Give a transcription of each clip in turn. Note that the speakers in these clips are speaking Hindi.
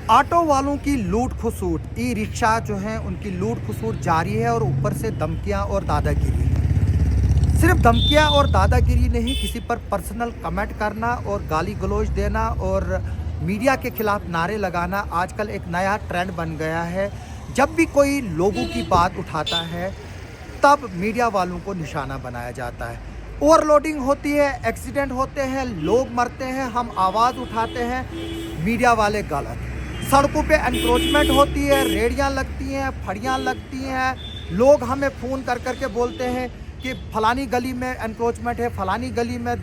ऑटो वालों की लूट खसूट, ई रिक्शा जो है उनकी लूट खसूट जारी है और ऊपर से धमकियां और दादागिरी। सिर्फ धमकियां और दादागिरी नहीं, किसी पर पर्सनल कमेंट करना और गाली गलौज देना और मीडिया के खिलाफ नारे लगाना आजकल एक नया ट्रेंड बन गया है। जब भी कोई लोगों की बात उठाता है तब मीडिया वालों को निशाना बनाया जाता है। ओवरलोडिंग होती है, एक्सीडेंट होते हैं, लोग मरते हैं, हम आवाज़ उठाते हैं, मीडिया वाले गलत। सड़कों पे एनक्रोचमेंट होती है, रेडियाँ लगती हैं, फड़ियाँ लगती हैं, लोग हमें फ़ोन कर कर के बोलते हैं कि फलानी गली में एनक्रोचमेंट है, फलानी गली में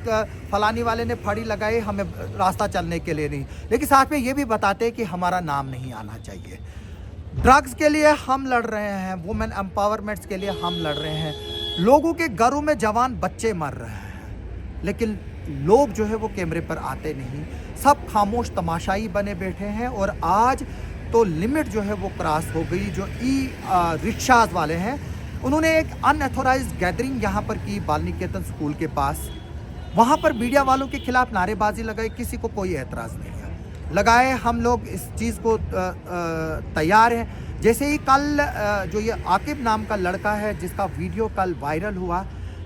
फलानी वाले ने फड़ी लगाई, हमें रास्ता चलने के लिए नहीं। लेकिन साथ में ये भी बताते हैं कि हमारा नाम नहीं आना चाहिए। ड्रग्स के लिए हम लड़ रहे हैं, वुमेन एम्पावरमेंट्स के लिए हम लड़ रहे हैं, लोगों के घरों में जवान बच्चे मर रहे हैं, लेकिन लोग जो है वो कैमरे पर आते नहीं, सब खामोश तमाशाई बने बैठे हैं। और आज तो लिमिट जो है वो क्रॉस हो गई। जो रिक्शाज वाले हैं उन्होंने एक अनऑथोराइज्ड गैदरिंग यहाँ पर की बालनिकेतन स्कूल के पास, वहाँ पर मीडिया वालों के खिलाफ नारेबाजी लगाई, किसी को कोई एतराज़ नहीं है। लगाए, हम लोग इस चीज़ को तैयार हैं। जैसे ही कल जो ये आकिब नाम का लड़का है जिसका वीडियो कल वायरल हुआ,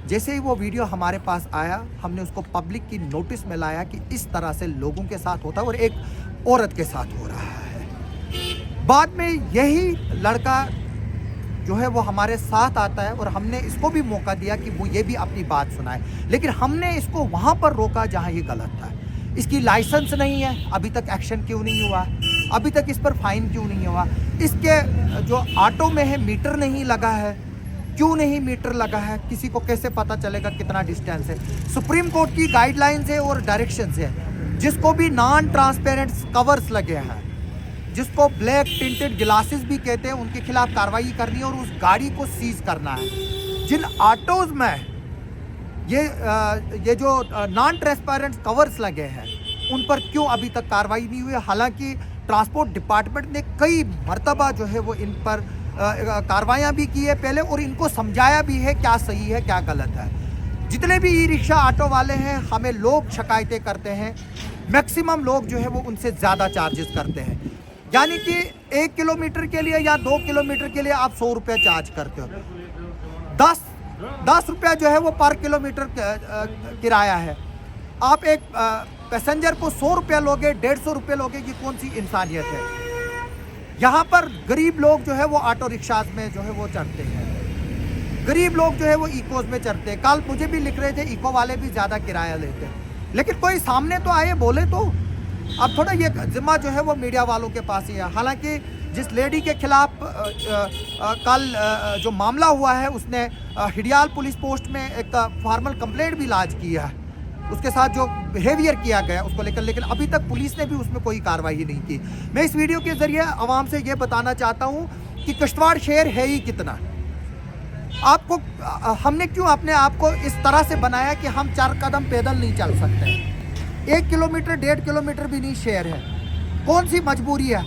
जैसे ही वो वीडियो हमारे पास आया, हमने उसको पब्लिक की नोटिस में लाया कि इस तरह से लोगों के साथ होता है और एक औरत के साथ हो रहा है। बाद में यही लड़का जो है वो हमारे साथ आता है और हमने इसको भी मौका दिया कि वो ये भी अपनी बात सुनाए, लेकिन हमने इसको वहाँ पर रोका जहाँ ये गलत था। इसकी लाइसेंस नहीं है, अभी तक एक्शन क्यों नहीं हुआ, अभी तक इस पर फाइन क्यों नहीं हुआ, इसके जो ऑटो में है मीटर नहीं लगा है, क्यों नहीं मीटर लगा है, किसी को कैसे पता चलेगा कितना डिस्टेंस है। सुप्रीम कोर्ट की गाइडलाइंस है और डायरेक्शंस है, जिसको भी नॉन ट्रांसपेरेंट कवर्स लगे हैं, जिसको ब्लैक टिंटेड ग्लासेस भी कहते हैं, उनके खिलाफ कार्रवाई करनी है और उस गाड़ी को सीज करना है। जिन ऑटोज में ये जो नॉन ट्रांसपेरेंट कवर्स लगे हैं उन पर क्यों अभी तक कार्रवाई नहीं हुई। हालांकि ट्रांसपोर्ट डिपार्टमेंट ने कई मर्तबा जो है वो इन पर कार्रवाइयाँ भी की है पहले, और इनको समझाया भी है क्या सही है क्या गलत है। जितने भी ई रिक्शा ऑटो वाले हैं, हमें लोग शिकायतें करते हैं, मैक्सिमम लोग जो है वो उनसे ज़्यादा चार्जेस करते हैं। यानी कि 1 किलोमीटर के लिए या 2 किलोमीटर के लिए आप 100 रुपये चार्ज करते हो, 10 रुपया जो है वो पर किलोमीटर किराया है। आप एक पैसेंजर को 100 रुपया लोगे, 150 रुपये लोगे, कि कौन सी इंसानियत है। यहाँ पर गरीब लोग जो है वो ऑटो रिक्शाज में जो है वो चढ़ते हैं, गरीब लोग जो है वो इकोज में चढ़ते हैं। कल मुझे भी लिख रहे थे इको वाले भी ज़्यादा किराया लेते हैं, लेकिन कोई सामने तो आए बोले तो। अब थोड़ा ये जिम्मा जो है वो मीडिया वालों के पास ही है। हालांकि जिस लेडी के खिलाफ कल जो मामला हुआ है, उसने हिडियाल पुलिस पोस्ट में एक फॉर्मल कंप्लेंट भी लॉन्च किया है, उसके साथ जो बिहेवियर किया गया उसको लेकर, लेकिन अभी तक पुलिस ने भी उसमें कोई कार्रवाई नहीं की। मैं इस वीडियो के ज़रिए आवाम से ये बताना चाहता हूँ कि किश्तवाड़ शहर है ही कितना। आपको हमने क्यों अपने आप को इस तरह से बनाया कि हम 4 कदम पैदल नहीं चल सकते, 1 किलोमीटर 1.5 किलोमीटर भी नहीं शहर है। कौन सी मजबूरी है?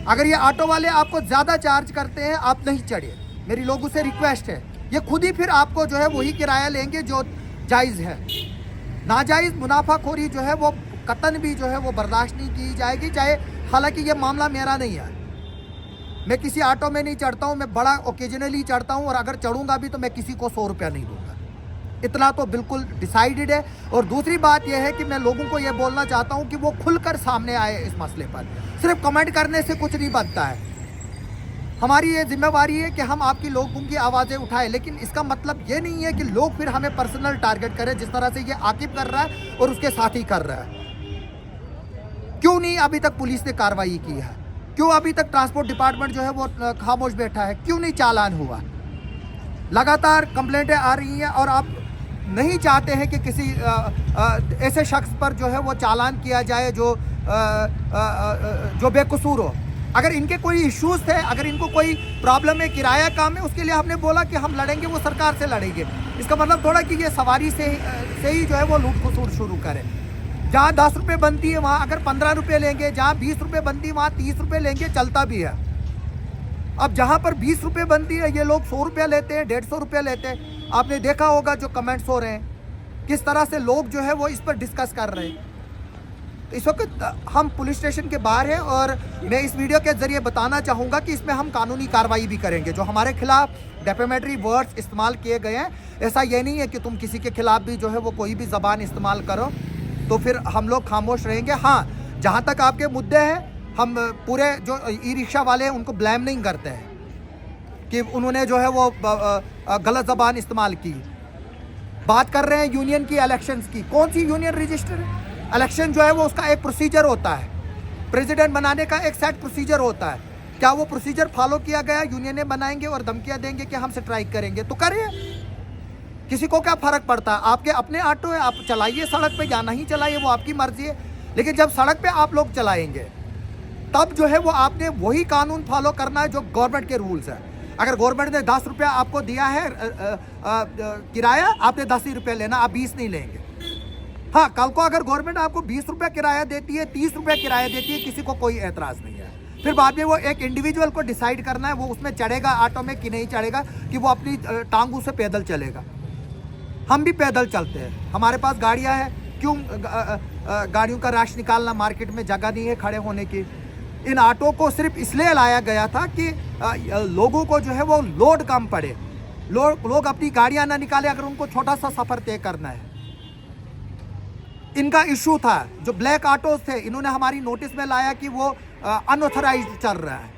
अगर ये ऑटो वाले आपको ज़्यादा चार्ज करते हैं, आप नहीं चढ़िए, मेरी लोगों से रिक्वेस्ट है। ये खुद ही फिर आपको जो है वही किराया लेंगे जो जायज़ है। नाजायज़ मुनाफाखोरी जो है वो कतन भी जो है वो बर्दाश्त नहीं की जाएगी। चाहे हालांकि ये मामला मेरा नहीं है, मैं किसी ऑटो में नहीं चढ़ता हूँ, मैं बड़ा ओकेजनली चढ़ता हूँ, और अगर चढ़ूँगा भी तो मैं किसी को 100 रुपया नहीं दूँगा, इतना तो बिल्कुल डिसाइडेड है। और दूसरी बात यह है कि मैं लोगों को ये बोलना चाहता हूँ कि वो खुलकर सामने आए इस मसले पर। सिर्फ कमेंट करने से कुछ नहीं बनता है। हमारी ये जिम्मेवारी है कि हम आपकी लोगों की आवाज़ें उठाएं, लेकिन इसका मतलब ये नहीं है कि लोग फिर हमें पर्सनल टारगेट करें, जिस तरह से ये आकिब कर रहा है और उसके साथी कर रहा है। क्यों नहीं अभी तक पुलिस ने कार्रवाई की है? क्यों अभी तक ट्रांसपोर्ट डिपार्टमेंट जो है वो खामोश बैठा है? क्यों नहीं चालान हुआ? लगातार कंप्लेंटें आ रही हैं और आप नहीं चाहते हैं कि किसी ऐसे शख्स पर जो है वो चालान किया जाए जो बेकसूर हो। अगर इनके कोई इश्यूज थे, अगर इनको कोई प्रॉब्लम है, किराया काम है, उसके लिए हमने बोला कि हम लड़ेंगे, वो सरकार से लड़ेंगे। इसका मतलब थोड़ा कि ये सवारी से ही जो है वो लूट खसूट शुरू करें। जहाँ 10 रुपये बनती है वहाँ अगर 15 रुपये लेंगे, जहाँ 20 रुपये बनती है वहाँ 30 रुपये लेंगे, चलता भी है। अब जहाँ पर 20 रुपये बनती है ये लोग 100 रुपया लेते हैं, 150 रुपया लेते हैं। आपने देखा होगा जो कमेंट्स हो रहे हैं, किस तरह से लोग जो है वो इस पर डिस्कस कर रहे हैं। तो इस वक्त हम पुलिस स्टेशन के बाहर हैं और मैं इस वीडियो के ज़रिए बताना चाहूँगा कि इसमें हम कानूनी कार्रवाई भी करेंगे। जो हमारे खिलाफ डेफेमेटरी वर्ड्स इस्तेमाल किए गए हैं, ऐसा ये नहीं है कि तुम किसी के खिलाफ भी जो है वो कोई भी ज़बान इस्तेमाल करो तो फिर हम लोग खामोश रहेंगे। हाँ, जहाँ तक आपके मुद्दे हैं, हम पूरे जो ई रिक्शा वाले हैं उनको ब्लेम नहीं करते हैं कि उन्होंने जो है वो गलत ज़बान इस्तेमाल की। बात कर रहे हैं यूनियन की, इलेक्शंस की। कौन सी यूनियन रजिस्टर है? इलेक्शन जो है वो उसका एक प्रोसीजर होता है, प्रेसिडेंट बनाने का एक सेट प्रोसीजर होता है। क्या वो प्रोसीजर फॉलो किया गया? यूनियनें बनाएंगे और धमकियां देंगे कि हम स्ट्राइक करेंगे, तो करिए, किसी को क्या फ़र्क पड़ता है? आपके अपने ऑटो है, आप चलाइए सड़क पे, या नहीं चलाइए वो आपकी मर्जी है। लेकिन जब सड़क पे आप लोग चलाएंगे तब जो है वो आपने वही कानून फॉलो करना है जो गवर्नमेंट के रूल्स है। अगर गवर्नमेंट ने 10 रुपया आपको दिया है किराया, आपने 10 ही रुपये लेना, आप 20 नहीं लेंगे। हाँ, कल को अगर गवर्नमेंट आपको 20 रुपया किराया देती है, 30 रुपया किराया देती है, किसी को कोई एतराज़ नहीं है। फिर बाद में वो एक इंडिविजुअल को डिसाइड करना है वो उसमें चढ़ेगा ऑटो में कि नहीं चढ़ेगा, कि वो अपनी टांगों से पैदल चलेगा। हम भी पैदल चलते हैं, हमारे पास गाड़ियाँ हैं, क्यों गाड़ियों का रश निकालना? मार्केट में जगह नहीं है खड़े होने की। इन ऑटो को सिर्फ इसलिए लाया गया था कि लोगों को जो है वो लोड कम पड़े, लोग अपनी गाड़ियाँ ना निकाले अगर उनको छोटा सा सफ़र तय करना है। इनका इशू था जो ब्लैक ऑटोज थे, इन्होंने हमारी नोटिस में लाया कि वो अनऑथराइज्ड चल रहा है।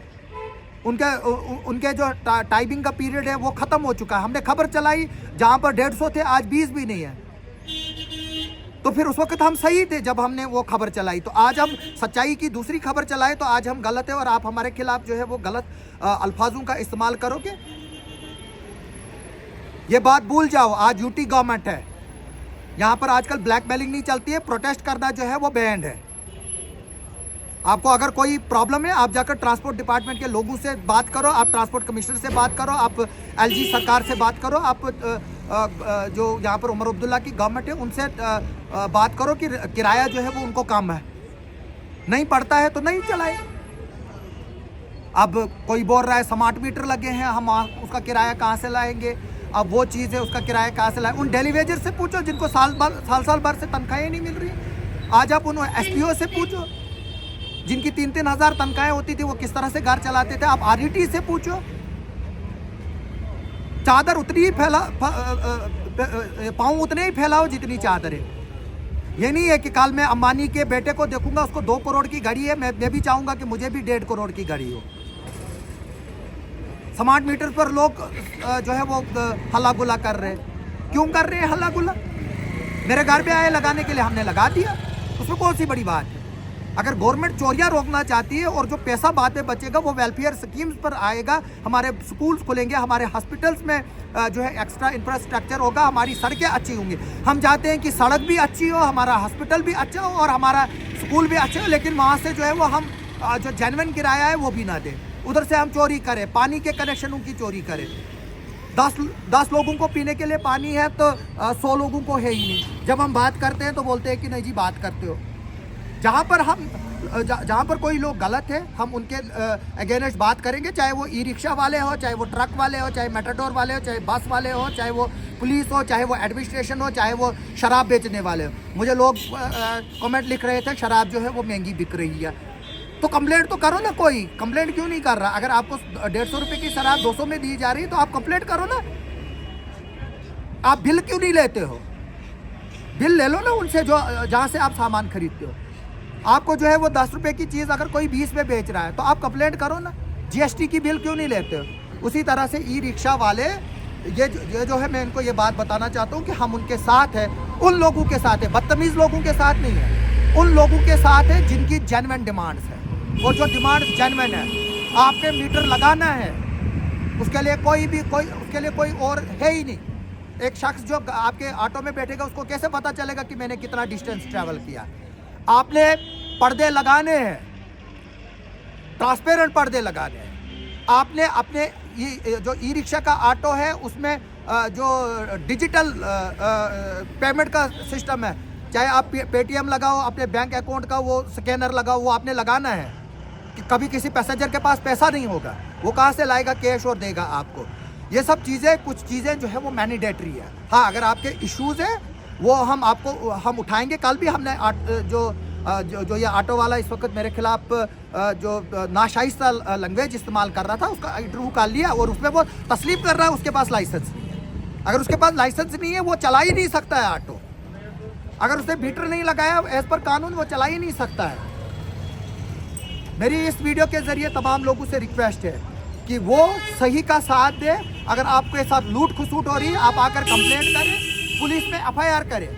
उनके जो टाइमिंग का पीरियड है वो ख़त्म हो चुका है। हमने खबर चलाई, जहाँ पर 150 थे आज 20 भी नहीं है। तो फिर उस वक्त हम सही थे जब हमने वो खबर चलाई, तो आज हम सच्चाई की दूसरी खबर चलाए तो आज हम गलत है और आप हमारे खिलाफ जो है वो गलत अल्फाजों का इस्तेमाल करोगे। ये बात भूल जाओ, आज यूटी गवर्नमेंट है, यहाँ पर आजकल ब्लैकमेलिंग नहीं चलती है, प्रोटेस्ट करना जो है वो बैंड है। आपको अगर कोई प्रॉब्लम है, आप जाकर ट्रांसपोर्ट डिपार्टमेंट के लोगों से बात करो, आप ट्रांसपोर्ट कमिश्नर से बात करो, आप एलजी सरकार से बात करो, आप जो यहाँ पर उमर अब्दुल्ला की गवर्नमेंट है उनसे बात करो कि किराया जो है वो उनको कम है, नहीं पड़ता है तो नहीं चलाए। अब कोई बोल रहा है स्मार्ट मीटर लगे हैं, हम उसका किराया कहाँ से लाएंगे? अब वो चीज़ है, उसका किराया कहाँ से लाए? उन डेली वेजर से पूछो जिनको साल भर से तनख्वाहें नहीं मिल रही। आज आप उन एसपीओ से पूछो जिनकी 3-3 हज़ार तनख्वाहें होती थी, वो किस तरह से घर चलाते थे। आप आरईटी से पूछो, चादर उतनी ही पाँव उतने ही फैलाओ जितनी चादर है। ये नहीं है कि कल मैं अंबानी के बेटे को देखूंगा, उसको 2 करोड़ की गाड़ी है, मैं भी चाहूंगा कि मुझे भी 1.5 करोड़ की गाड़ी हो। स्मार्ट मीटर पर लोग जो है वो हल्ला गुला कर रहे हैं। क्यों कर रहे हैं हल्ला गुला? मेरे घर पे आए लगाने के लिए, हमने लगा दिया, उसमें कौन सी बड़ी बात है? अगर गवर्नमेंट चोरियां रोकना चाहती है और जो पैसा बाद में बचेगा वो वेलफेयर स्कीम्स पर आएगा, हमारे स्कूल्स खुलेंगे, हमारे हॉस्पिटल्स में जो है एक्स्ट्रा इंफ्रास्ट्रक्चर होगा, हमारी सड़कें अच्छी होंगी। हम चाहते हैं कि सड़क भी अच्छी हो, हमारा हॉस्पिटल भी अच्छा हो और हमारा स्कूल भी अच्छा हो, लेकिन वहाँ से जो है वो हम जो जेन्युइन किराया है वो भी ना दें, उधर से हम चोरी करें, पानी के कनेक्शनों की चोरी करें। 10 लोगों को पीने के लिए पानी है तो 100 लोगों को है ही नहीं। जब हम बात करते हैं तो बोलते हैं कि नहीं जी बात करते हो। जहाँ पर कोई लोग गलत है हम उनके अगेंस्ट बात करेंगे, चाहे वो ई रिक्शा वाले हो, चाहे वो ट्रक वाले हो, चाहे मेटाडोर वाले हो, चाहे बस वाले हो, चाहे वो पुलिस हो, चाहे वो एडमिनिस्ट्रेशन हो, चाहे वो शराब बेचने वाले हो। मुझे लोग कमेंट लिख रहे थे शराब जो है वो महंगी बिक रही है, तो कंप्लेंट तो करो ना। कोई कंप्लेंट क्यों नहीं कर रहा? अगर आपको 150 रुपये की शराब 200 में दी जा रही है तो आप कंप्लेंट करो ना। आप बिल क्यों नहीं लेते हो? बिल ले लो ना उनसे जो जहाँ से आप सामान खरीदते हो। आपको जो है वो 10 रुपये की चीज़ अगर कोई 20 में बेच रहा है तो आप कंप्लेंट करो ना। जीएसटी की बिल क्यों नहीं लेते हो? उसी तरह से ई रिक्शा वाले ये जो है, मैं इनको ये बात बताना चाहता हूँ कि हम उनके साथ हैं, उन लोगों के साथ है, बदतमीज़ लोगों के साथ नहीं है, उन लोगों के साथ है जिनकी जेन्युइन डिमांड्स है। और जो डिमांड जेन्युइन है, आपके मीटर लगाना है, उसके लिए कोई और है ही नहीं। एक शख्स जो आपके ऑटो में बैठेगा उसको कैसे पता चलेगा कि मैंने कितना डिस्टेंस ट्रैवल किया? आपने पर्दे लगाने हैं, ट्रांसपेरेंट पर्दे लगाने हैं। आपने अपने जो ई रिक्शा का ऑटो है उसमें जो डिजिटल पेमेंट का सिस्टम है, चाहे आप पेटीएम लगाओ, अपने बैंक अकाउंट का वो स्कैनर लगाओ, वो आपने लगाना है। कि कभी किसी पैसेंजर के पास पैसा नहीं होगा, वो कहाँ से लाएगा कैश और देगा आपको? ये सब चीज़ें, कुछ चीज़ें जो है वो मैंडेटरी है। हाँ, अगर आपके इश्यूज़ हैं वो हम उठाएंगे। कल भी हमने जो जो ये ऑटो वाला इस वक्त मेरे खिलाफ जो नाशाइस्ता लैंग्वेज इस्तेमाल कर रहा था, उसका इंटरव्यू कर लिया और उसमें वो तस्लीम कर रहा है उसके पास लाइसेंस नहीं है। अगर उसके पास लाइसेंस नहीं है वो चला ही नहीं सकता है ऑटो। अगर उसने मीटर नहीं लगाया एज पर कानून वो चला ही नहीं सकता है। मेरी इस वीडियो के ज़रिए तमाम लोगों से रिक्वेस्ट है कि वो सही का साथ दे। अगर आपके साथ लूट खसूट हो रही है आप आकर कंप्लेंट करें, पुलिस में FIR करें,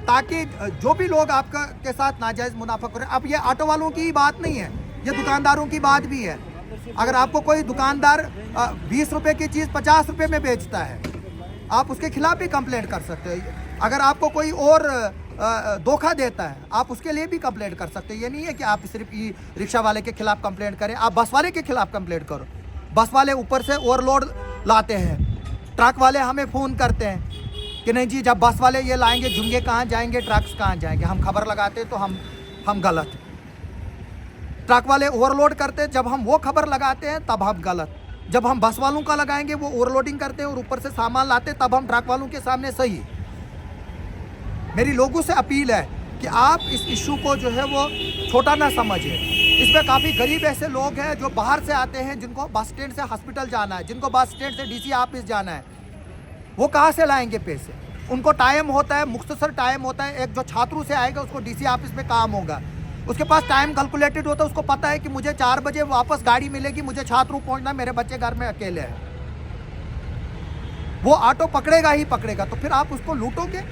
ताकि जो भी लोग आपका के साथ नाजायज़ मुनाफा करें। अब ये ऑटो वालों की बात नहीं है, ये दुकानदारों की बात भी है। अगर आपको कोई दुकानदार 20 रुपए की चीज़ 50 रुपए में बेचता है, आप उसके खिलाफ भी कंप्लेंट कर सकते हो। अगर आपको कोई और धोखा देता है आप उसके लिए भी कंप्लेंट कर सकते हैं। ये नहीं है कि आप सिर्फ ई रिक्शा वाले के खिलाफ कंप्लेंट करें, आप बस वाले के खिलाफ कंप्लेंट करो। बस वाले ऊपर से ओवरलोड लाते हैं, ट्रक वाले हमें फ़ोन करते हैं कि नहीं जी, जब बस वाले ये लाएंगे जुंगे कहाँ जाएंगे, ट्रक्स कहाँ जाएंगे। हम खबर लगाते तो हम गलत, ट्रक वाले ओवरलोड करते, जब हम वो खबर लगाते हैं तब हम गलत। जब हम बस वालों का लगाएंगे वो ओवरलोडिंग करते हैं और ऊपर से सामान लाते, तब हम ट्रक वालों के सामने सही। मेरी लोगों से अपील है कि आप इस इशू को जो है वो छोटा ना समझें। इसमें काफ़ी गरीब ऐसे लोग हैं जो बाहर से आते हैं, जिनको बस स्टैंड से हॉस्पिटल जाना है, जिनको बस स्टैंड से DC ऑफिस जाना है, वो कहाँ से लाएंगे पैसे? उनको टाइम होता है, मुख्तसर टाइम होता है। एक जो छात्रों से आएगा उसको DC ऑफिस में काम होगा, उसके पास टाइम कैलकुलेटेड होता है, उसको पता है कि मुझे 4 बजे वापस गाड़ी मिलेगी, मुझे छात्रों पहुँचना, मेरे बच्चे घर में अकेले हैं। वो ऑटो पकड़ेगा ही पकड़ेगा, तो फिर आप उसको लूटोगे।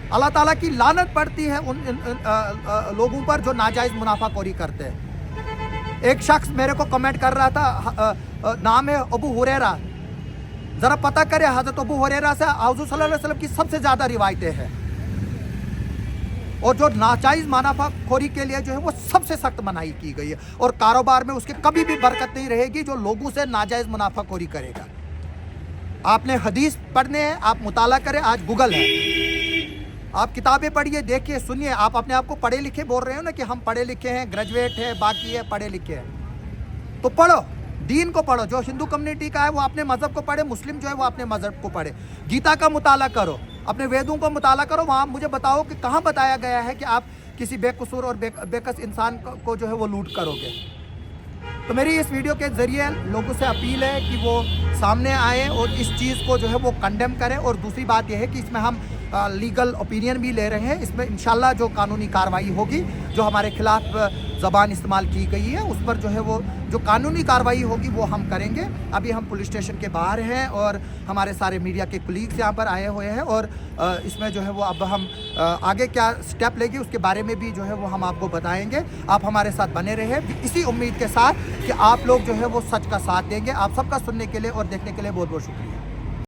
अल्लाह ताला की लानत पड़ती है उन लोगों पर जो नाजायज़ मुनाफाखोरी करते हैं। एक शख्स मेरे को कमेंट कर रहा था, नाम है अबू हुरैरा। ज़रा पता करें, हज़रत अबू हुरैरा से हुज़ूर सल्लल्लाहु अलैहि वसल्लम की सबसे ज़्यादा रिवायतें हैं, और जो नाजायज़ मुनाफाखोरी के लिए जो है वो सबसे सख्त मनाही की गई है। और कारोबार में उसके कभी भी बरकत नहीं रहेगी जो लोगों से नाजायज़ मुनाफाखोरी करेगा। आपने हदीस पढ़ने हैं, आप मुताला करें, आज गूगल है, आप किताबें पढ़िए, देखिए, सुनिए। आप अपने आप को पढ़े लिखे बोल रहे हो ना कि हम पढ़े लिखे हैं, ग्रेजुएट है, बाकी है, पढ़े लिखे हैं, तो पढ़ो, दीन को पढ़ो। जो हिंदू कम्युनिटी का है वो अपने मज़हब को पढ़े, मुस्लिम जो है वो अपने मज़हब को पढ़े। गीता का मुताला करो, अपने वेदों को मुताला करो। वहाँ मुझे बताओ कि कहाँ बताया गया है कि आप किसी बेकसूर और बेकस इंसान को जो है वो लूट करोगे। तो मेरी इस वीडियो के ज़रिए लोगों से अपील है कि वो सामने आए और इस चीज़ को जो है वो कंडेम करें। और दूसरी बात यह है कि इसमें हम लीगल ओपिनियन भी ले रहे हैं। इसमें इंशाल्लाह जो कानूनी कार्रवाई होगी, जो हमारे खिलाफ ज़बान इस्तेमाल की गई है उस पर जो है वो जो कानूनी कार्रवाई होगी वो हम करेंगे। अभी हम पुलिस स्टेशन के बाहर हैं और हमारे सारे मीडिया के कुलीग्स यहाँ पर आए हुए हैं, और इसमें जो है वो अब हम आगे क्या स्टेप लेंगे उसके बारे में भी जो है वो हम आपको बताएंगे। आप हमारे साथ बने रहे इसी उम्मीद के साथ कि आप लोग जो है वो सच का साथ देंगे। आप सबका सुनने के लिए और देखने के लिए बहुत बहुत शुक्रिया।